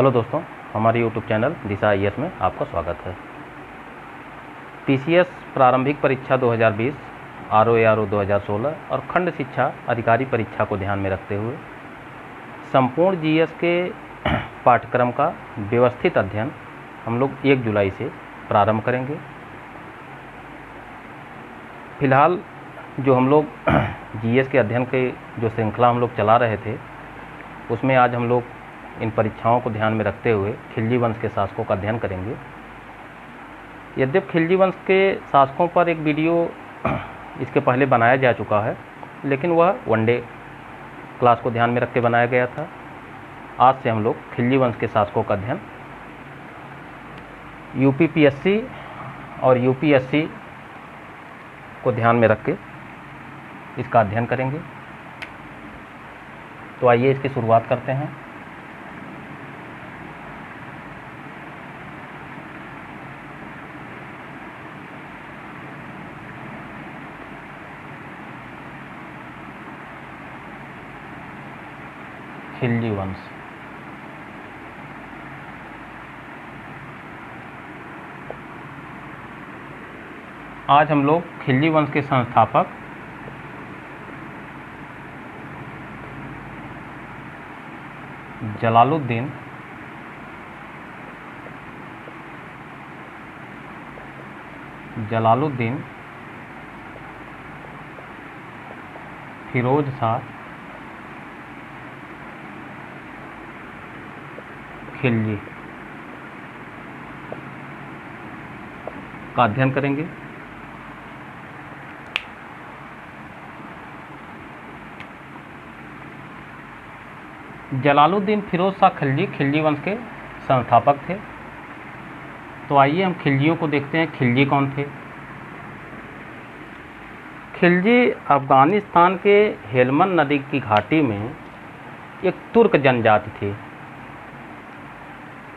Hello दोस्तों, हमारे YouTube channel दिशा IAS में आपका स्वागत है। टीसीएस प्रारंभिक परीक्षा 2020, आरओ 2016 और खंड शिक्षा अधिकारी परीक्षा को ध्यान में रखते हुए संपूर्ण जीएस के पाठ्यक्रम का व्यवस्थित अध्ययन हम लोग 1 जुलाई से प्रारंभ करेंगे। फिलहाल जो हम लोग जीएस के अध्ययन के जो श्रृंखला हम लोग चला रहे थे, उसमें आज हम लोग इन परीक्षाओं को ध्यान में रखते हुए खिलजी वंश के शासकों का अध्ययन करेंगे। यद्यपि खिलजी वंश के शासकों पर एक वीडियो इसके पहले बनाया जा चुका है, लेकिन वह वनडे क्लास को ध्यान में रख के बनाया गया था। आज से हम लोग खिलजी वंश के शासकों का अध्ययन यूपीपीएससी और यूपीएससी को ध्यान में रख के इसका अध्ययन करेंगे। तो आइए इसकी शुरुआत करते हैं। खिलजी वंश। आज हम लोग खिलजी वंश के संस्थापक जलालुद्दीन फिरोज शाह खिलजी का अध्ययन करेंगे। जलालुद्दीन फिरोज शाह खिलजी वंश के संस्थापक थे। तो आइए हम खिलजियों को देखते हैं। खिलजी कौन थे? खिलजी अफ़गानिस्तान के हेलमंद नदी की घाटी में एक तुर्क जनजाति थी,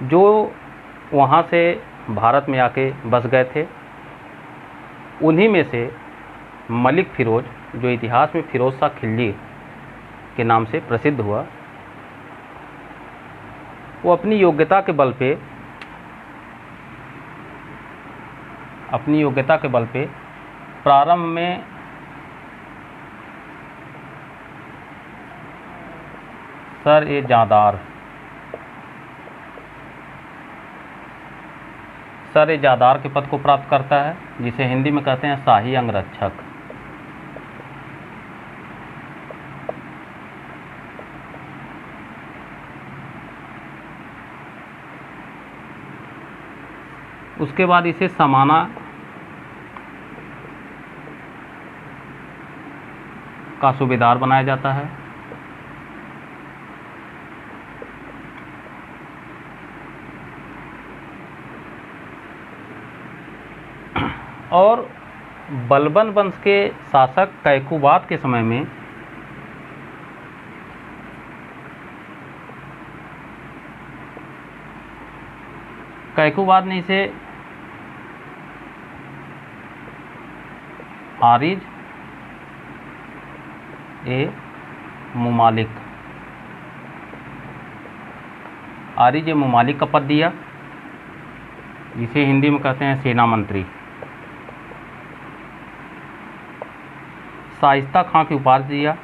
जो वहाँ से भारत में आके बस गए थे। उन्हीं में से मलिक फिरोज, जो इतिहास में फिरोज शाह खिलजी के नाम से प्रसिद्ध हुआ, वो अपनी योग्यता के बल पे प्रारंभ में सर-ए-जादार के पद को प्राप्त करता है, जिसे हिंदी में कहते हैं शाही अंगरक्षक। उसके बाद इसे समाना का सूबेदार बनाया जाता है। और बलबन वंश के शासक कैकुबाद के समय में कैकुबाद ने इसे आरिज ए मुमालिक का पद दिया, जिसे हिंदी में कहते हैं सेना मंत्री। शाइस्ता खां की उपाधि दिया।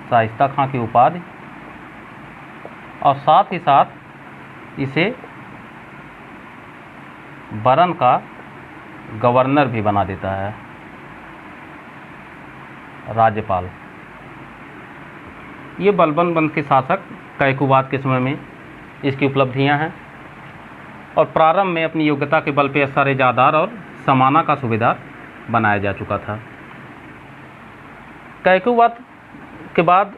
शाइस्ता खां की उपाधि, और साथ ही साथ इसे बरन का गवर्नर भी बना देता है, राज्यपाल। ये बलबन वंश के शासक कैकुबाद के समय में इसकी उपलब्धियां हैं। और प्रारंभ में अपनी योग्यता के बल पर सर-ए-जादार और समाना का सूबेदार बनाया जा चुका था। कैकुबाद के बाद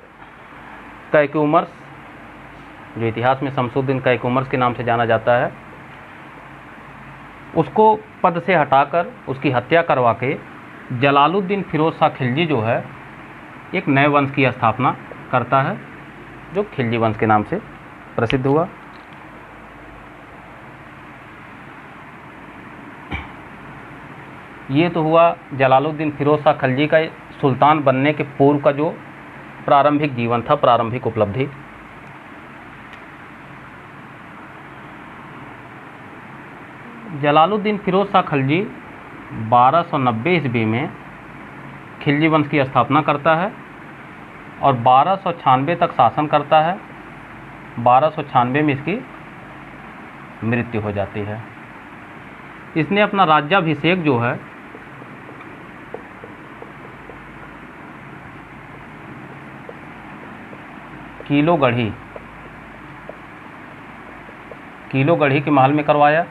कैकुमर्स, जो इतिहास में शमसुद्दीन कैकुमर्स के नाम से जाना जाता है, उसको पद से हटाकर उसकी हत्या करवा के जलालुद्दीन फिरोज शाह खिलजी जो है, एक नए वंश की स्थापना करता है, जो खिलजी वंश के नाम से प्रसिद्ध हुआ। ये तो हुआ जलालुद्दीन फिरोज शाह खिलजी का सुल्तान बनने के पूर्व का जो प्रारंभिक जीवन था, प्रारंभिक उपलब्धि। जलालुद्दीन फिरोज शाह खिलजी 1290 ईस्वी में खिलजी वंश की स्थापना करता है और 1296 तक शासन करता है। 1296 में इसकी मृत्यु हो जाती है। इसने अपना राज्याभिषेक जो है किलोगढ़ी के महल में करवाया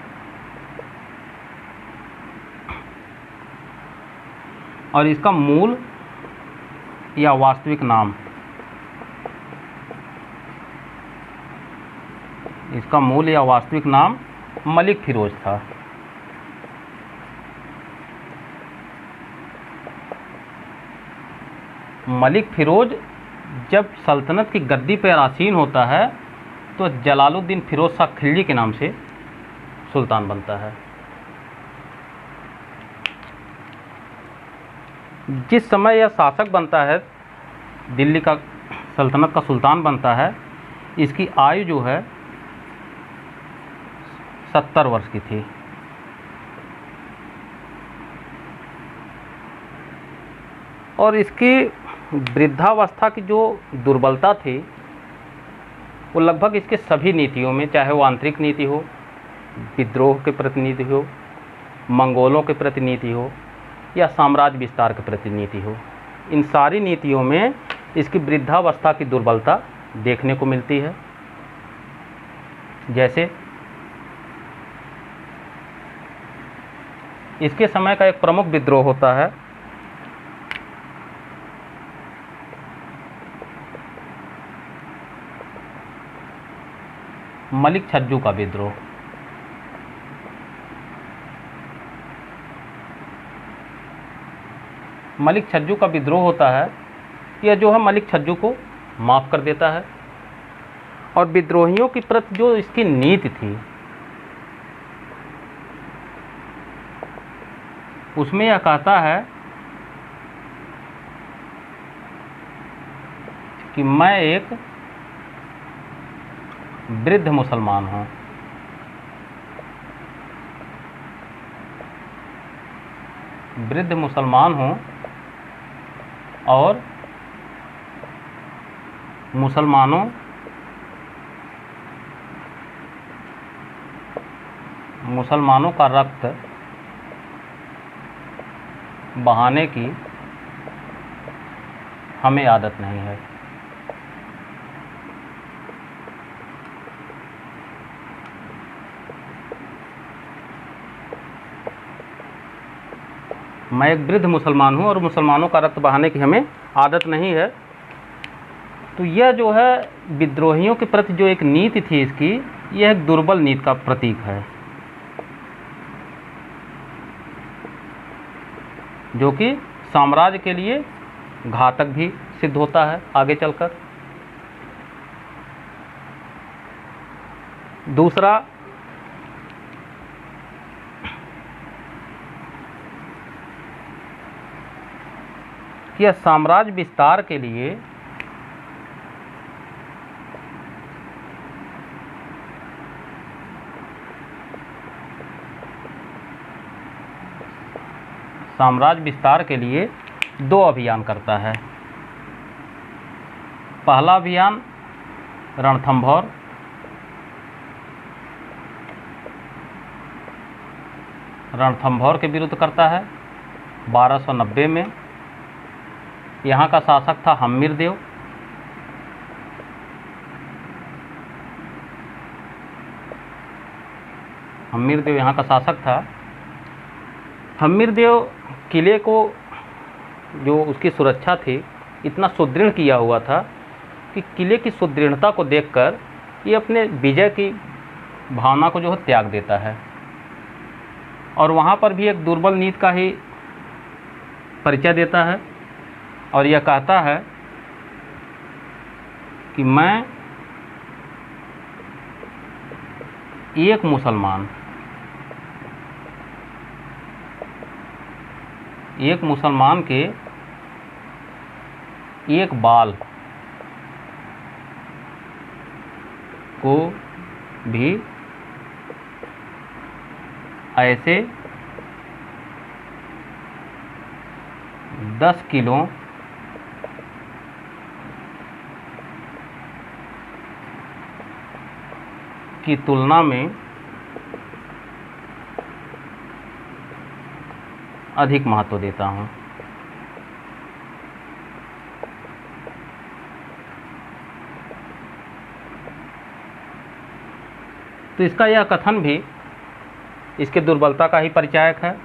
और इसका मूल या वास्तविक नाम मलिक फिरोज था। मलिक फिरोज जब सल्तनत की गद्दी पर आसीन होता है तो जलालुद्दीन फिरोज शाह खिलजी के नाम से सुल्तान बनता है। जिस समय यह शासक बनता है, दिल्ली का सल्तनत का सुल्तान बनता है, इसकी आयु जो है 70 वर्ष की थी। और इसकी वृद्धावस्था की जो दुर्बलता थी वो लगभग इसके सभी नीतियों में, चाहे वो आंतरिक नीति हो, विद्रोह के प्रतिनीति हो, मंगोलों के प्रतिनीति हो या साम्राज्य विस्तार के प्रतिनीति हो, इन सारी नीतियों में इसकी वृद्धावस्था की दुर्बलता देखने को मिलती है। जैसे इसके समय का एक प्रमुख विद्रोह होता है मलिक छज्जू का विद्रोह। मलिक छज्जू का विद्रोह होता है, यह जो है मलिक छज्जू को माफ़ कर देता है और विद्रोहियों की प्रति जो इसकी नीति थी उसमें यह कहता है कि मैं एक वृद्ध मुसलमान हूँ, और मुसलमानों का रक्त बहाने की हमें आदत नहीं है। मैं एक वृद्ध मुसलमान हूँ और मुसलमानों का रक्त बहाने की हमें आदत नहीं है। तो यह जो है विद्रोहियों के प्रति जो एक नीति थी इसकी, यह एक दुर्बल नीति का प्रतीक है, जो कि साम्राज्य के लिए घातक भी सिद्ध होता है आगे चलकर। दूसरा, कि यह साम्राज्य विस्तार के लिए दो अभियान करता है। पहला अभियान रणथंभौर के विरुद्ध करता है 1290 में। यहाँ का शासक था हम्मीरदेव। यहाँ का शासक था। हम्मीरदेव किले को, जो उसकी सुरक्षा थी, इतना सुदृढ़ किया हुआ था कि किले की सुदृढ़ता को देखकर ये अपने विजय की भावना को जो है त्याग देता है और वहाँ पर भी एक दुर्बल नीति का ही परिचय देता है और यह कहता है कि मैं एक मुसलमान के एक बाल को भी ऐसे 10 किलो की तुलना में अधिक महत्व देता हूँ। तो इसका यह कथन भी इसके दुर्बलता का ही परिचायक है।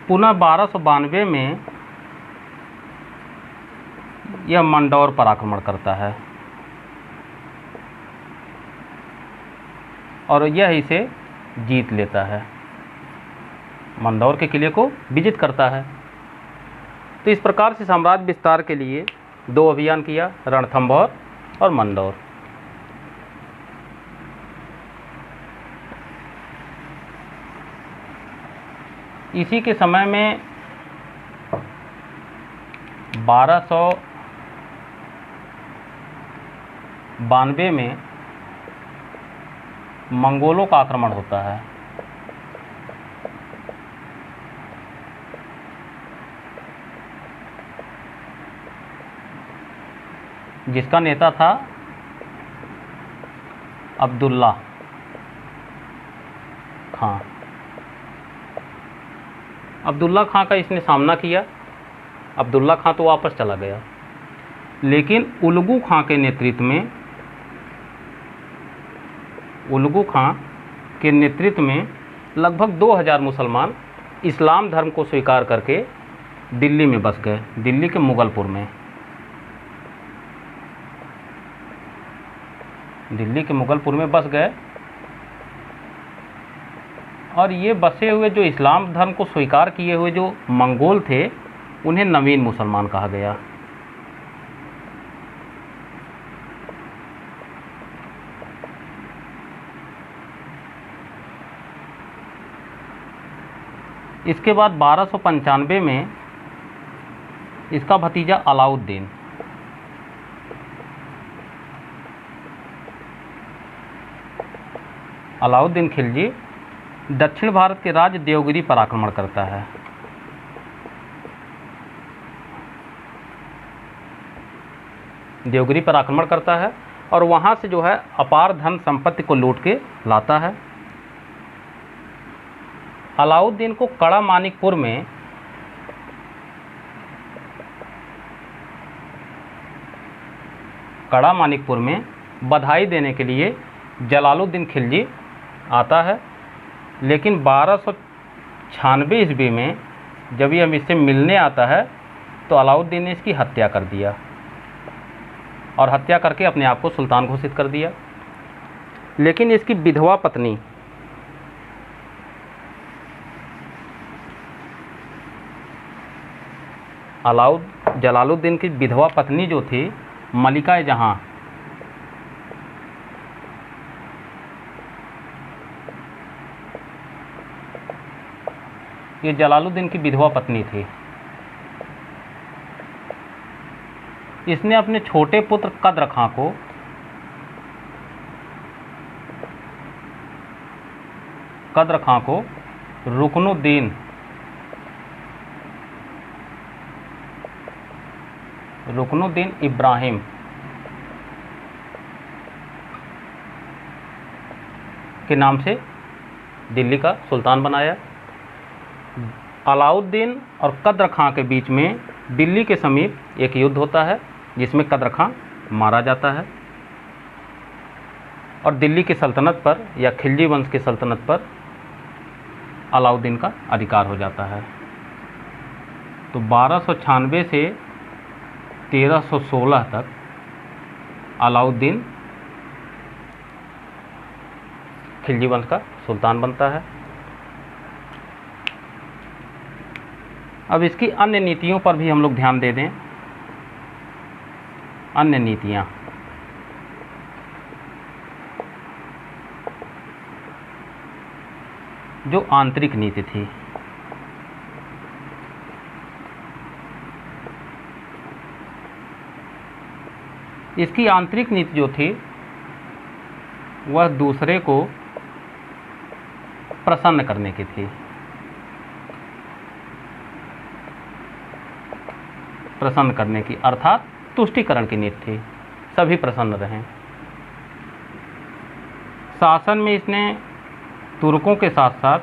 पुनः 1292 में यह मंदौर पर आक्रमण करता है और यह इसे जीत लेता है, मंदौर के किले को विजित करता है। तो इस प्रकार से साम्राज्य विस्तार के लिए 2 अभियान किया, रणथंभौर और मंदौर। इसी के समय में 1292 में मंगोलों का आक्रमण होता है। जिसका नेता था अब्दुल्ला खां। अब्दुल्ला खां का इसने सामना किया। अब्दुल्ला खां तो वापस चला गया, लेकिन उलगू खां के नेतृत्व में लगभग 2000 मुसलमान इस्लाम धर्म को स्वीकार करके दिल्ली में बस गए, दिल्ली के मुगलपुर में। दिल्ली के मुगलपुर में बस गए और ये बसे हुए जो इस्लाम धर्म को स्वीकार किए हुए जो मंगोल थे, उन्हें नवीन मुसलमान कहा गया। इसके बाद 1295 में इसका भतीजा अलाउद्दीन खिलजी दक्षिण भारत के राज्य देवगिरी पर आक्रमण करता है। देवगिरी पर आक्रमण करता है और वहाँ से जो है अपार धन संपत्ति को लूट के लाता है। अलाउद्दीन को कड़ा मानिकपुर में बधाई देने के लिए जलालुद्दीन खिलजी आता है, लेकिन 1296 ईस्वी में जब यह इससे मिलने आता है तो अलाउद्दीन ने इसकी हत्या कर दिया और हत्या करके अपने आप को सुल्तान घोषित कर दिया। लेकिन इसकी विधवा पत्नी जलालुद्दीन की विधवा पत्नी जो थी मलिका जहां, ये जलालुद्दीन की विधवा पत्नी थी। इसने अपने छोटे पुत्र कद्र खां को रुकनुद्दीन इब्राहिम के नाम से दिल्ली का सुल्तान बनाया। अलाउद्दीन और कद्र खां के बीच में दिल्ली के समीप एक युद्ध होता है, जिसमें कद्र खां मारा जाता है और दिल्ली की सल्तनत पर या खिलजी वंश की सल्तनत पर अलाउद्दीन का अधिकार हो जाता है। तो 1296 से 1316 तक अलाउद्दीन खिलजी वंश का सुल्तान बनता है। अब इसकी अन्य नीतियों पर भी हम लोग ध्यान दे दें। अन्य नीतियाँ, जो आंतरिक नीति थी, इसकी आंतरिक नीति जो थी वह दूसरे को प्रसन्न करने की थी, प्रसन्न करने की, अर्थात तुष्टीकरण की नीति थी, सभी प्रसन्न रहें। शासन में इसने तुर्कों के साथ साथ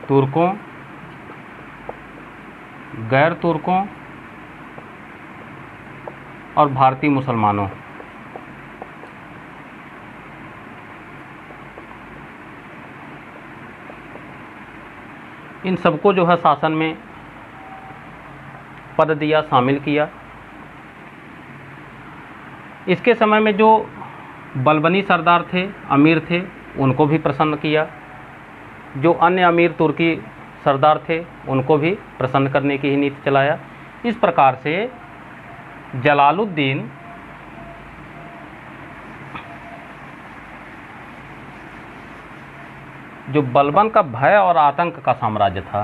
तुर्कों, गैर तुर्कों और भारतीय मुसलमानों, इन सबको जो है शासन में पद दिया, शामिल किया। इसके समय में जो बलबनी सरदार थे, अमीर थे, उनको भी प्रसन्न किया। जो अन्य अमीर तुर्की सरदार थे उनको भी प्रसन्न करने की ही नीति चलाया। इस प्रकार से जलालुद्दीन जो बलबन का भय और आतंक का साम्राज्य था,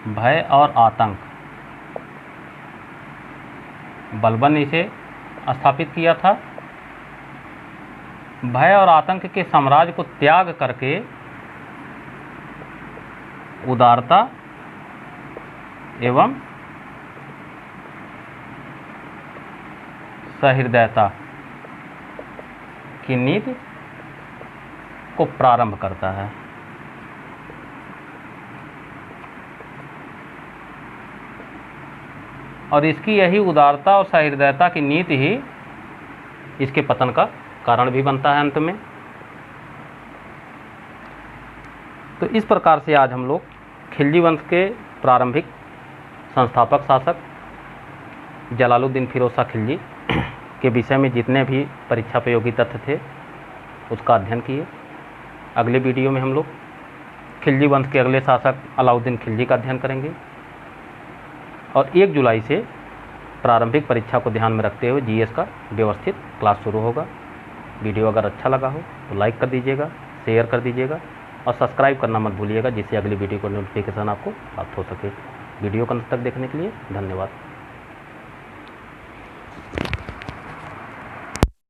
भय और आतंक, बलबन ने इसे स्थापित किया था। भय और आतंक के साम्राज्य को त्याग करके उदारता एवं सहृदयता की नीति को प्रारंभ करता है। और इसकी यही उदारता और सहृदयता की नीति ही इसके पतन का कारण भी बनता है अंत में। तो इस प्रकार से आज हम लोग खिलजी वंश के प्रारंभिक संस्थापक शासक जलालुद्दीन फिरोज शाह खिलजी के विषय में जितने भी परीक्षा उपयोगी तथ्य थे उसका अध्ययन किए। अगले वीडियो में हम लोग खिलजी वंश के अगले शासक अलाउद्दीन खिलजी का अध्ययन करेंगे और 1 जुलाई से प्रारंभिक परीक्षा को ध्यान में रखते हुए जीएस का व्यवस्थित क्लास शुरू होगा। वीडियो अगर अच्छा लगा हो तो लाइक कर दीजिएगा, शेयर कर दीजिएगा और सब्सक्राइब करना मत भूलिएगा, जिससे अगली वीडियो को नोटिफिकेशन आपको प्राप्त हो सके। वीडियो को अंत तक देखने के लिए धन्यवाद।